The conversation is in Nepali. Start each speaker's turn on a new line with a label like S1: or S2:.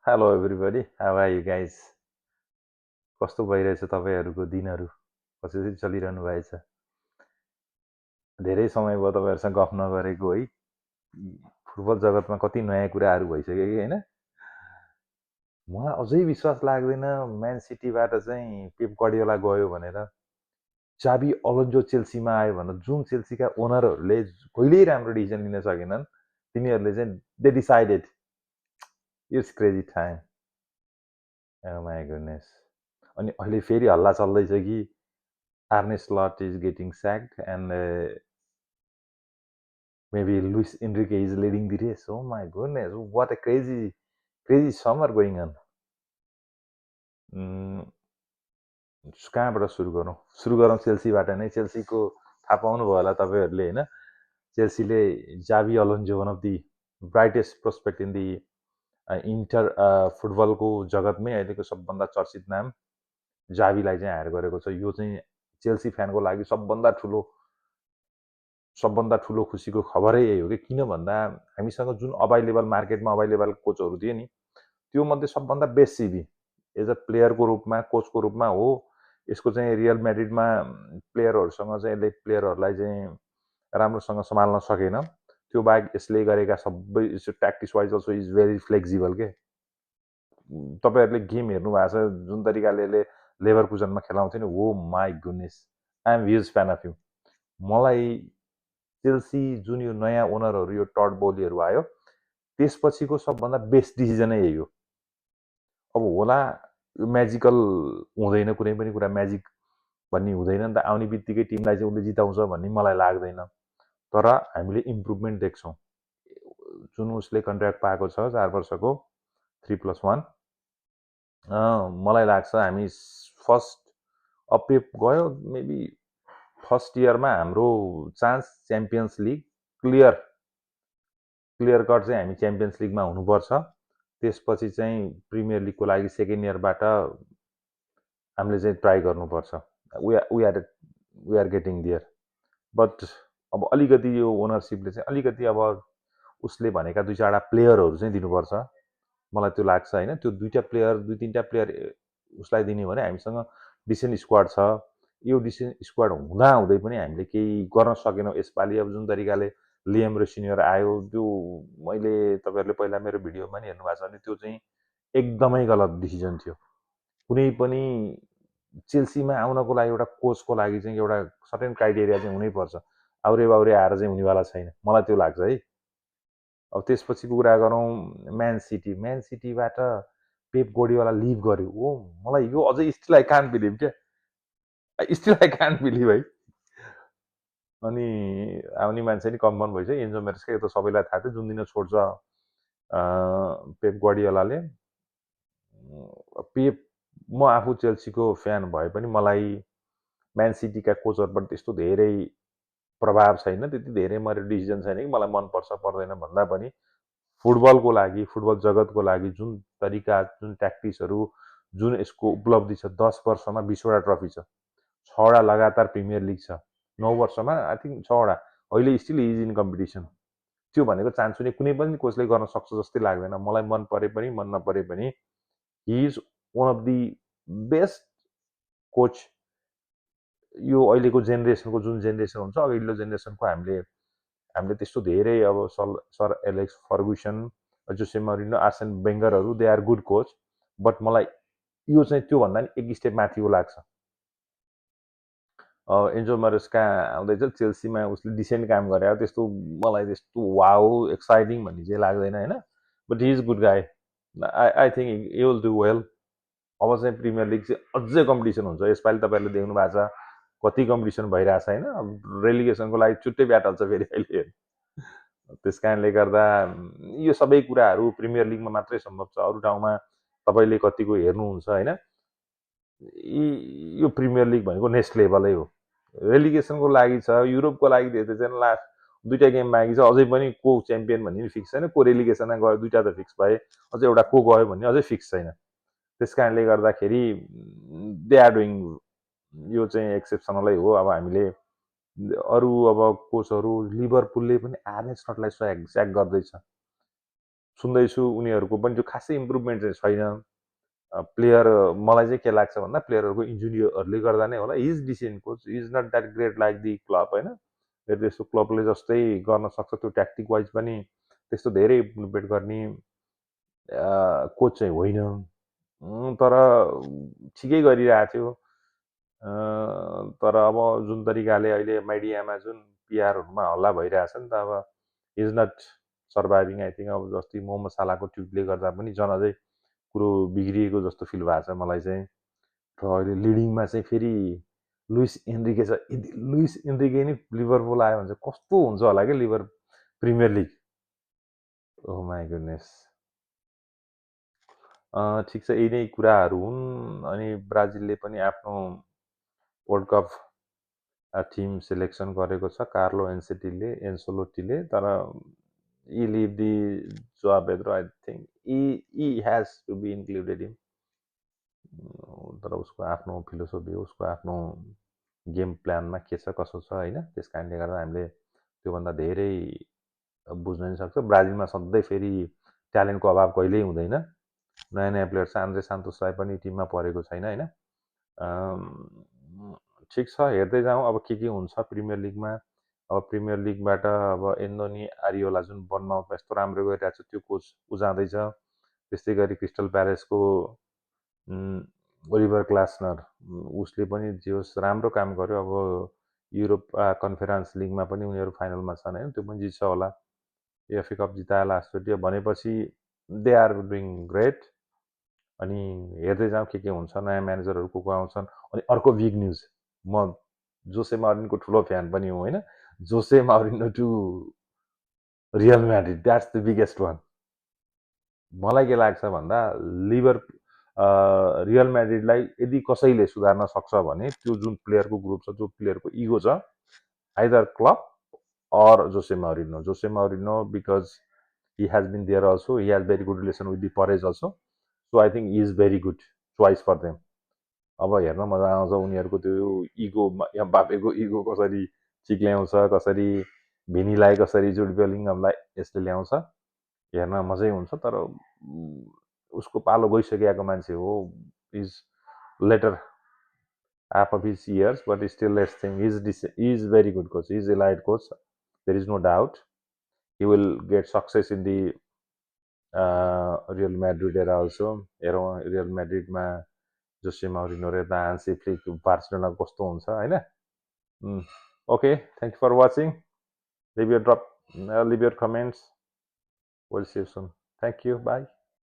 S1: Hello everybody, how are you guys? कस्तो भइरहेछ तपाईँहरूको दिनहरू? कसरी चलिरहनु भएछ? धेरै समय भयो तपाईँहरूसँग गफ नगरेको है। फुटबल जगतमा कति नयाँ कुराहरू भइसक्यो कि होइन? मलाई अझै विश्वास लाग्दैन म्यान सिटीबाट चाहिँ पेप गार्डियोला गयो भनेर। चाबी अलोन्जो चेल्सीमा आयो भनेर जुन चेल्सीका ओनरहरूले कहिल्यै राम्रो डिसिजन लिन सकेनन्, तिनीहरूले चाहिँ they decided it's crazy time. Oh my goodness. अनि अहिले फेरि हल्ला चल्दैछ कि Arne Slot is getting sacked and maybe Luis Enrique is leading the race. Oh my goodness, what a crazy summer going on. कहाँबाट सुरु गरौँ? सुरु गरौँ चेल्सीबाट नै। चेल्सीको थाहा पाउनुभयो होला तपाईँहरूले होइन? चेल्सीले Javi Alonso one of the brightest prospect in the inter फुटबलको जगतमै अहिलेको सबभन्दा चर्चित नाम जावीलाई चाहिँ हायर गरेको छ। यो चाहिँ चेल्सी फ्यानको लागि सबभन्दा ठुलो खुसीको खबरै यही हो कि किन भन्दा हामीसँग जुन मार्केटमा अभाइलेबल कोचहरू थिए नि, त्यो मध्ये सबभन्दा बेस्ट सिभी एज अ प्लेयरको रूपमा, कोचको रूपमा हो। यसको चाहिँ रियल म्याड्रिडमा प्लेयरहरूसँग चाहिँ यसले प्लेयरहरूलाई चाहिँ राम्रोसँग सम्हाल्न सकेन। त्यो बाहेक यसले गरेका सबै tactics wise also is very flexible के। तपाईँहरूले गेम हेर्नु भएको छ जुन तरिकाले यसले लेभरकुजनमा खेलाउँथ्यो नि, हो my goodness, I am huge fan of you. मलाई चेल्सी जुन यो नयाँ ओनरहरू यो टड बोलीहरू आयो त्यसपछिको सबभन्दा बेस्ट डिसिजनै यही हो। अब होला यो म्याजिकल हुँदैन, कुनै पनि कुरा म्याजिक भन्ने हुँदैन नि त। आउने बित्तिकै टिमलाई चाहिँ उसले जिताउँछ भन्ने मलाई लाग्दैन, तर हामीले इम्प्रुभमेन्ट देख्छौँ। जुन उसले कन्ट्र्याक्ट पाएको छ 4 वर्षको 3+1, मलाई लाग्छ हामी फर्स्ट अपेप गयो मेबी फर्स्ट इयरमा हाम्रो chance champions league clear cut चाहिँ हामी च्याम्पियन्स लिगमा हुनुपर्छ। त्यसपछि चाहिँ प्रिमियर लिगको लागि सेकेन्ड इयरबाट हामीले चाहिँ ट्राई गर्नुपर्छ। We are getting there, but अब अलिकति यो ओनरसिपले चाहिँ अलिकति अब उसले भनेका 2-4वटा प्लेयरहरू चाहिँ दिनुपर्छ, मलाई त्यो लाग्छ होइन। त्यो 2-3टा प्लेयर उसलाई दिने भने हामीसँग डिसेन्ट स्क्वाड छ। यो डिसेन्ट स्क्वाड हुँदाहुँदै पनि हामीले केही गर्न सकेनौँ यसपालि। अब जुन तरिकाले लिएम रेसिनियर आयो, त्यो मैले तपाईँहरूले पहिला मेरो भिडियोमा नि हेर्नु भएको छ भने त्यो चाहिँ एकदमै गलत डिसिजन थियो। कुनै पनि चेल्सीमा आउनको लागि एउटा कोचको लागि चाहिँ एउटा सर्टेन क्राइटेरिया चाहिँ हुनैपर्छ। आउरे बाउरे आएर चाहिँ हुनेवाला छैन, मलाई त्यो लाग्छ है। अब त्यसपछिको कुरा गरौँ म्यान सिटीबाट पेप गार्डियोला लिभ गर्यो। ओ मलाई यो अझै स्टिल आई कान्ट बिलिभ क्या, स्टिल आई कान्ट बिलिभ है। अनि आउने मान्छे नि कन्फर्म भइसक्यो, एन्जो मेरेस्का। यो त सबैलाई थाहा थियो जुन दिन छोड्छ पेप गार्डियोलाले। पेप, म आफू चेल्सीको फ्यान भए पनि मलाई म्यान सिटीका कोचहरूबाट त्यस्तो धेरै प्रभाव छैन, त्यति धेरै मेरो डिसिजन छैन कि मलाई मनपर्छ पर्दैन भन्दा पनि फुटबलको लागि, फुटबल जगतको लागि जुन तरिका, जुन ट्याक्टिक्सहरू, जुन यसको उपलब्धि छ, 10 वर्षमा 20वटा ट्रफी छ, 6वटा लगातार प्रिमियर लिग छ, 9 वर्षमा आई थिङ्क 6वटा, अहिले स्टिल इज इन कम्पिटिसन। त्यो भनेको चान्स कुनै पनि कोचले गर्न सक्छ जस्तै लाग्दैन। मलाई मन परे पनि मन नपरे पनि he is one of the best coach. यो अहिलेको जेनेरेसनको जुन जेनेरेसन हुन्छ, अघिल्लो जेनेरेसनको हामीले त्यस्तो धेरै अब sir Alex Ferguson, Jose Mourinho, Arsene वेंगरहरू they are good coach, but मलाई यो चाहिँ त्योभन्दा नि एक स्टेप माथिको लाग्छ। एन्जो मरेस्का आउँदैछ चेल्सीमा, उसले डिसेन्ट काम गरे, त्यस्तो मलाई त्यस्तो वाउ एक्साइटिङ भन्ने चाहिँ लाग्दैन होइन। बट हि इज गुड गाई, I think he will do well. अब चाहिँ प्रिमियर लिग चाहिँ अझै कम्पिटिसन हुन्छ यसपालि। तपाईँहरूले देख्नु भएको छ कति कम्पिटिसन भइरहेछ होइन। रेलिगेसनको लागि छुट्टै ब्याटल छ फेरि अहिले। त्यस कारणले गर्दा यो सबै कुराहरू प्रिमियर लिगमा मात्रै सम्भव छ, अरू ठाउँमा तपाईँले कतिको हेर्नुहुन्छ होइन। यो प्रिमियर लिग भनेको नेक्स्ट लेभलै हो। रेलिगेसनको लागि छ, युरोपको लागि धेरै चाहिँ लास्ट 2टा गेम बाँकी छ, अझै पनि को च्याम्पियन भन्ने फिक्स छैन। को रेलिगेसनमा गयो 2टा त फिक्स भए, अझै एउटा को गयो भन्ने अझै फिक्स छैन। त्यस कारणले गर्दाखेरि दे आर डुइङ, यो चाहिँ एक्सेप्सनलै हो। अब हामीले अरू अब कोचहरू, लिभरपुलले पनि आर्ने स्लटलाई स्याक गर्दैछ। सुन्दैछु उनीहरूको पनि जो खासै इम्प्रुभमेन्ट चाहिँ छैन। प्लेयर मलाई चाहिँ के लाग्छ भन्दा प्लेयरहरूको इन्जुरीहरूले गर्दा नै होला। Is decent coach, is not that great like the club होइन। फेरि त्यस्तो क्लबले जस्तै गर्न सक्छ त्यो ट्याक्टिक वाइज पनि त्यस्तो धेरै इम्प्लिमेन्ट गर्ने कोच चाहिँ होइन। तर ठिकै गरिरहेको थियो। तर अब जुन तरिकाले अहिले माइडियामा जुन पिआरहरूमा हल्ला भइरहेछ नि त, अब is not surviving I think. अब जस्तै मोहम्मद सालाको ट्विटले गर्दा पनि झन् अझै कुरो बिग्रिएको जस्तो फिल भएको छ मलाई चाहिँ। र अहिले लिडिङमा चाहिँ फेरि लुइस एन्ड्रिके छ। यदि लुइस एन्ड्रिके नै लिभरपुल आयो भने चाहिँ कस्तो हुन्छ होला क्या लिभर Premier League. Oh my goodness. ठिक छ, यही नै कुराहरू हुन्। अनि ब्राजिलले पनि आफ्नो वर्ल्ड कप टिम सेलेक्सन गरेको छ, कार्लो एन्सेलोटीले। तर he leave the Joao Pedro, I think he has to be included in. तर उसको आफ्नो फिलोसोफी, उसको आफ्नो गेम प्लानमा के छ कसो छ होइन। त्यस कारणले गर्दा हामीले त्योभन्दा धेरै बुझ्न नि सक्छ। ब्राजिलमा सधैँ फेरि ट्यालेन्टको अभाव कहिल्यै हुँदैन। नयाँ नयाँ प्लेयर छ, आन्द्रे सान्तोसलाई पनि टिममा परेको छैन होइन। ठिक छ, हेर्दै जाउँ अब के हुन्छ प्रिमियर लिगमा। अब प्रिमियर लिगबाट अब एन्डोनी आरियोला जुन बर्नमाउथमा यस्तो राम्रो गरिरहेको छ त्यो कोच उजाँदैछ। त्यस्तै गरी क्रिस्टल प्यालेसको ओलिभर ग्लासनर, उसले पनि जे होस् राम्रो काम गर्यो। अब युरोप कन्फरेन्स लिगमा पनि उनीहरू फाइनलमा छन् होइन, त्यो पनि जित्छ होला। एफए कप जितायो लास्टचोटि भनेपछि दे आर डुइङ ग्रेट। अनि हेर्दै जाउँ के हुन्छ। नयाँ म्यानेजरहरू को आउँछन्। अनि अर्को बिग न्युज, म जोसे माउरिनको ठुलो फ्यान पनि हुँ होइन। Jose Mourinho to Real Madrid, that's the biggest one. मलाई के लाग्छ भन्दा रियल म्याड्रिडलाई यदि कसैले सुधार्न सक्छ भने त्यो जुन प्लेयरको ग्रुप छ, जो प्लेयरको इगो छ, either club or Jose Mourinho. Jose Mourinho, because he has been there also, he has very good relation with the Perez also. So I think he is very good choice for them. अब हेर्न मजा आउँछ उनीहरूको त्यो इगो, एम्बापेको इगो कसरी चिक्ल्याउँछ, कसरी भिनीलाई, कसरी जुड बेलिङमलाई यसले ल्याउँछ, हेर्न मजै हुन्छ। तर उसको पालो गइसकेको मान्छे हो। Is later half of his years, but still let's think he is very good coach. He is a elite coach. There is no doubt. He will get success in the Real Madrid era also. Real Madridमा जोसे माउरिनो र हान्सी फ्लिक, बार्सिलोना कस्तो हुन्छ हैन। Okay, thank you for watching. Leave your comments. We'll see you soon. Thank you. Bye.